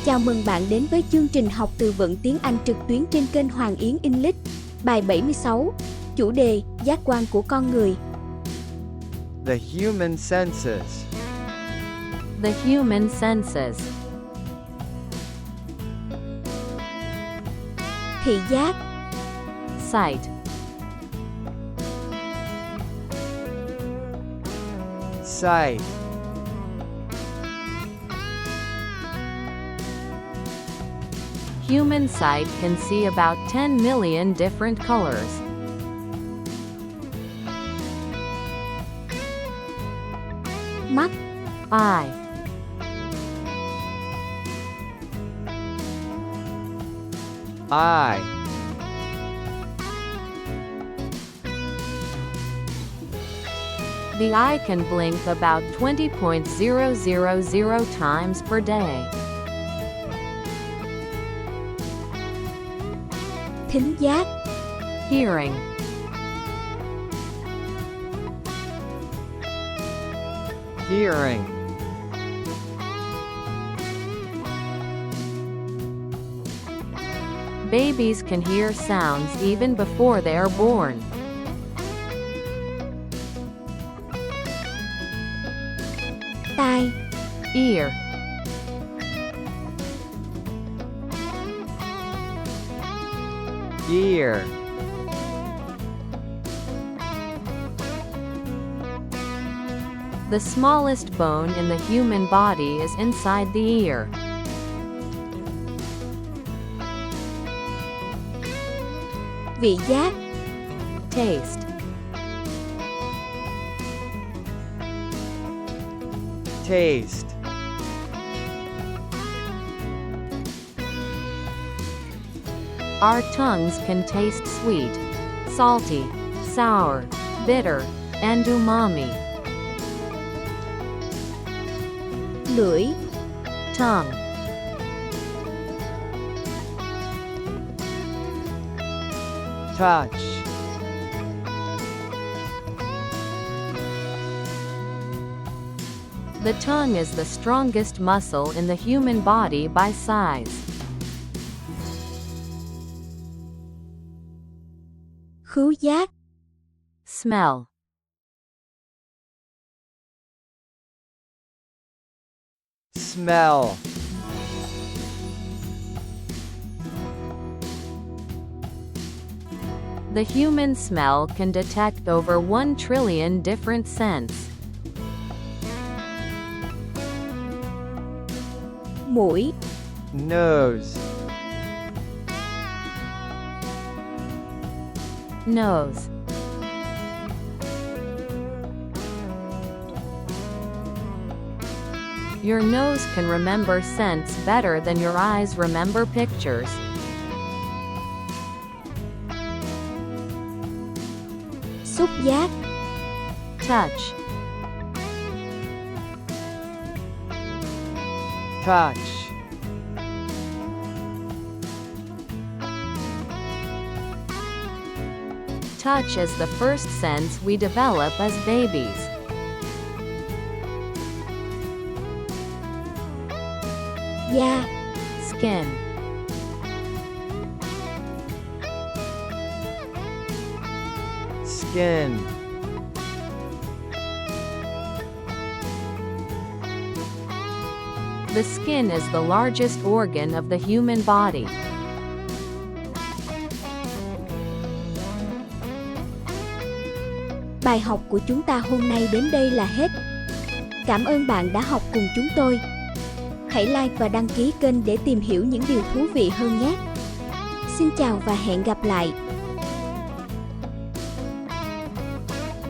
Chào mừng bạn đến với chương trình học từ vựng tiếng Anh trực tuyến trên kênh Hoàng Yến English. Bài 76, chủ đề, giác quan của con người. The human senses. The human senses. Thị giác, Sight. Sight. Human sight can see about 10 million different colors. mắt, Eye. Eye. The eye can blink about 20.000 times per day. thính giác, Hearing. Hearing. Babies can hear sounds even before they are born. tai, Ear. Ear. The smallest bone in the human body is inside the ear. vị giác, Taste. Taste. Our tongues can taste sweet, salty, sour, bitter, and umami. lưỡi, Tongue. Touch. The tongue is the strongest muscle in the human body by size. khứu giác, Smell. Smell. The human smell can detect over 1 trillion different scents. mũi, Nose. Nose. Your nose can remember scents better than your eyes remember pictures. xúc giác, Touch. Touch. Touch is the first sense we develop as babies. da, Skin. Skin. The skin is the largest organ of the human body. Bài học của chúng ta hôm nay đến đây là hết. Cảm ơn bạn đã học cùng chúng tôi. Hãy like và đăng ký kênh để tìm hiểu những điều thú vị hơn nhé. Xin chào và hẹn gặp lại.